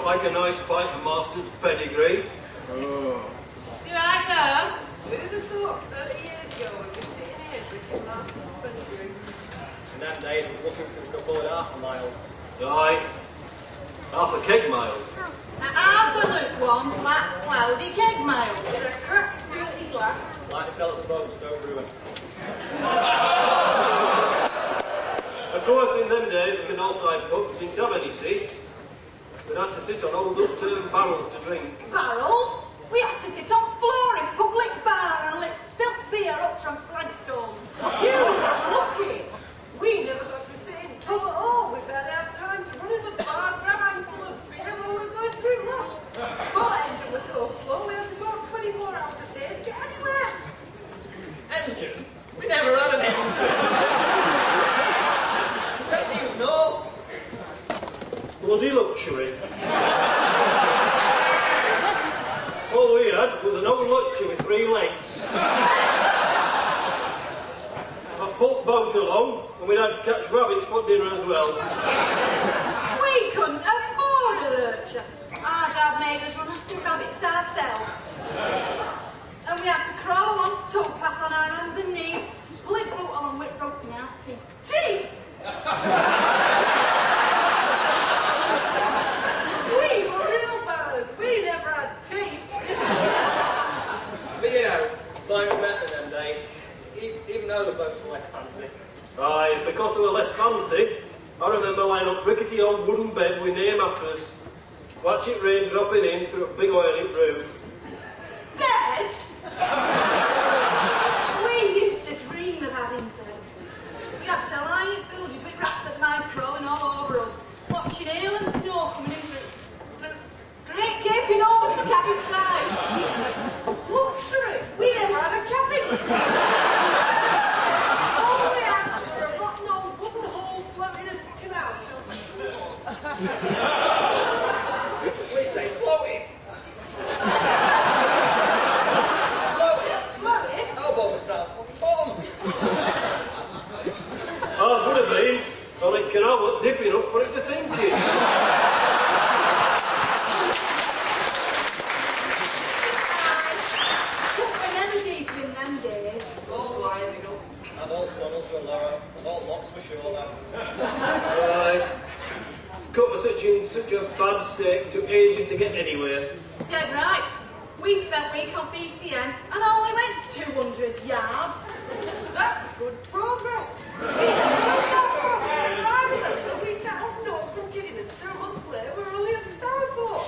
not like a nice pint of Marston's pedigree. Oh. You're right there. Who'd have thought 30 years ago we'd be sitting here drinking Marston's pedigree? In them days, we're looking for a couple of half a mile. Aye. Half a keg mile. Half a lukewarm, flat, cloudy keg mile. With a cracked, dirty glass. Like they sell at the boat, Stone Brewing. Of course, in them days, canal-side pubs didn't have any seats. We had to sit on old upturned barrels to drink. Barrels? We had to sit on floor in public bar and lick spilt beer up from flagstones. You were lucky. We never got to sit in pub at all. We barely had time to run in the bar, grab a handful of beer while we were going through laps. Our engine was so slow we had to go 24 hours a day to get anywhere. Engine? We never had an engine. That seems nuts. Bloody luxury. All we had was an old lutcher with 3 legs. A pulp boat along, and we'd had to catch rabbits for dinner as well. We couldn't afford a lurcher. Our dad made us run after rabbits ourselves. And we had to crawl along towpath on our hands and knees, pull it boat on and whip roping our teeth. Teeth! We were real birds. We never had teeth. But you know, flying was better than them days. Even though the boats were less fancy. Aye, because they were less fancy, I remember lying on rickety old wooden bed with no mattress, watch it rain dropping in through a big oily roof. Bed? We used to dream of having beds. We had to lie in villages with rats and mice crawling all over us, watching hail and snow coming in through great gaping holes in the cabin sides. Luxury! We never had a cabin. All we had were a rotten old wooden hole floating in the canal. We say floating. Floating? How about myself? Bottom. Ours would have been, only the canal was deep enough for it to sink in. And all tunnels were lower, and all locks were shorter. Aye. Cut was in such a bad state, took ages to get anywhere. Dead right. We spent a week on BCN and only went 200 yards. That's good progress. We set off north from Giddington to a month later. We're only at Stourport.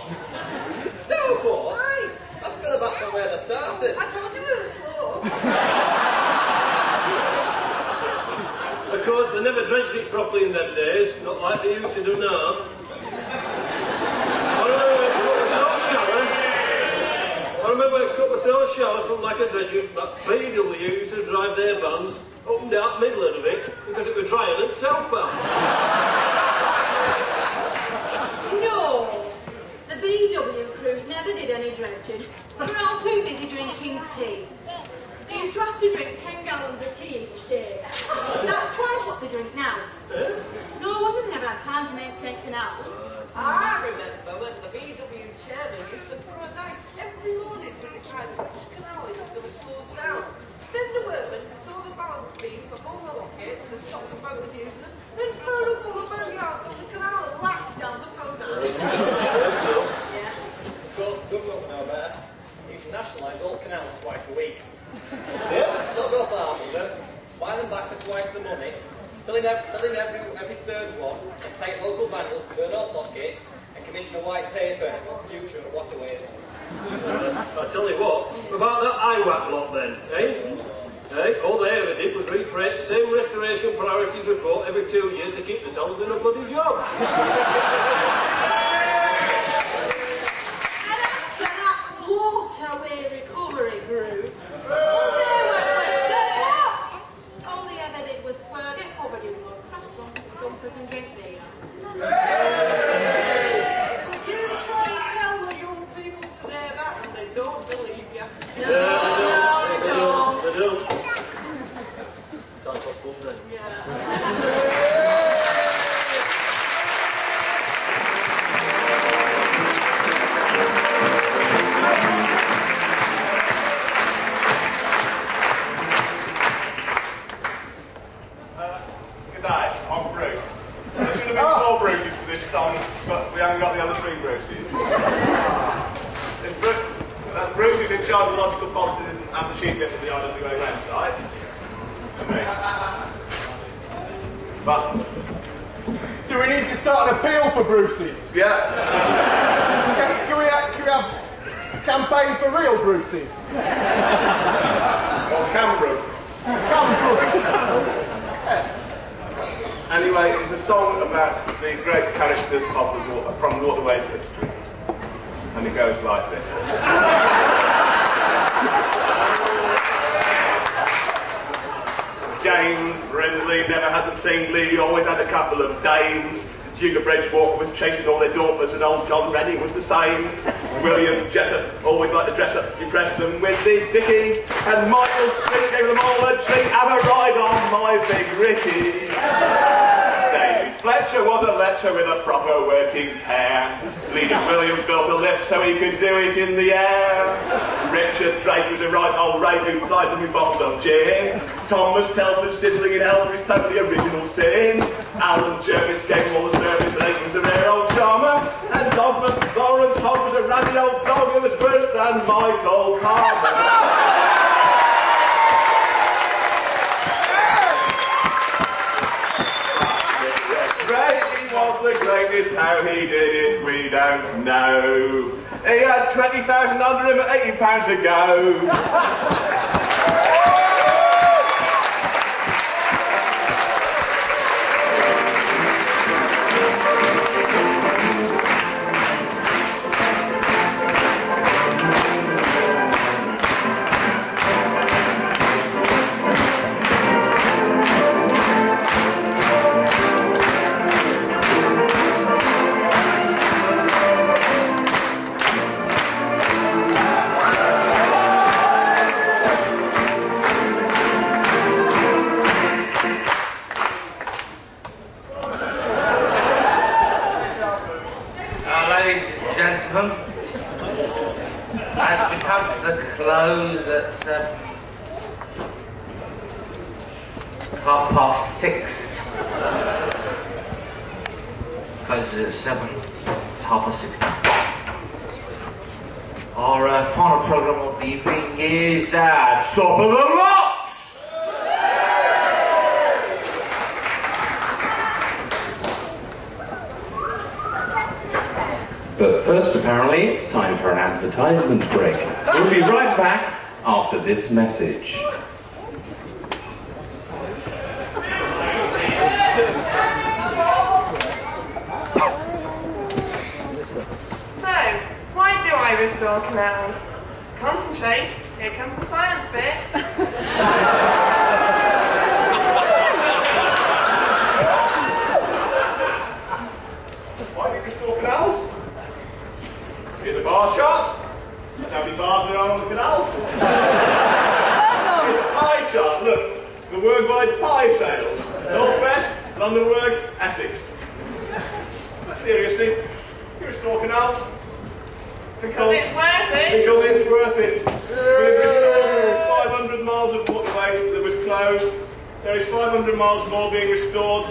Stourport? Aye. That's kind of back from where they started. I told you we were slow. Of course, they never dredged it properly in them days, not like they used to do now. I remember a couple of so shallow from lack of dredging that BW used to drive their vans up and down the middle of it because it was drier than towpath. No, the BW crews never did any dredging. They were all too busy drinking tea. They used to have to drink 10 gallons of tea each day. That's twice what they drink now. No wonder they never had time to maintain canals. I remember when the BW chairman used to throw a dice every morning to decide which canal he was going to close down. Send a workman to sew the balance beams up all the lockets to stop the boat was using them, then throw a full of yards on the canal and laugh down the phone. Yeah. Of course, the government went over there. They used to nationalise all canals twice a week. Yeah? Not go far with them, buy them back for twice the money, fill in every third one, and pay local vandals to burn out lockets, and commission a white paper for the future of waterways. I tell you what, about that IWAC lot then, eh? All they ever did was recreate the same restoration priorities report every 2 years to keep themselves in a bloody job. And after that waterway recovery group, all they were Western what? All they ever did was swear, get covered in mud, crash bumpers and drink beer. You try and tell the young people today that and they don't believe you. No, they don't. They don't. Time for fun then. Yeah. this song, but we haven't got the other three Bruces. Bruce is in charge of logical positive and the sheet bit of the IWA website. But do we need to start an appeal for Bruces? yeah. Can we have a campaign for real Bruces? Or Cambrook. Anyway, it's a song about the great characters of from Waterways history. And it goes like this. James Brindley never had them singly, he always had a couple of dames. Duke of Bridgewater was chasing all their daughters and old John Redding was the same. William Jessup always liked to dress up, impress them with his dicky. And Michael Street gave them all a treat, have a ride on my big Ricky. David Fletcher was a lecher with a proper working pair. Leader Williams built a lift so he could do it in the air. Richard Drake was a right old rake who plied them with bottles of gin. Thomas Telford sizzling in hell for his totally original sin. Alan Jervis gave him all the service and Aiken was a rare old charmer. And Lawrence Hogg was a randy old dog who was worse than Michael Palmer. Was the greatest, how he did it, we don't know. He had 20,000 under him at £80 a go. As we come to the close at 6:30. Closes at 7. It's 6:30 now. Our final programme of the evening is Top of the Lots! But first, apparently, it's time for an advertisement break. We'll be right back after this message. So, why do I restore canals? Concentrate, here comes the science bit. Why do you restore canals? Here's a bar chart. That's how many bars there are on the canals. Here's a pie chart. Look, the worldwide pie sales. North West, London Work, Essex. Seriously, you restore canals? Because it's worth it. Because it's worth it. We've restored 500 miles of waterway that was closed. There is 500 miles more being restored.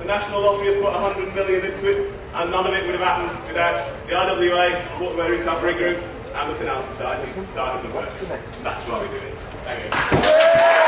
The National Lottery has put 100 million into it, and none of it would have happened without the IWA, Waterway Recovery Group, and the Canal Society starting the work. That's why we do it. Thank you.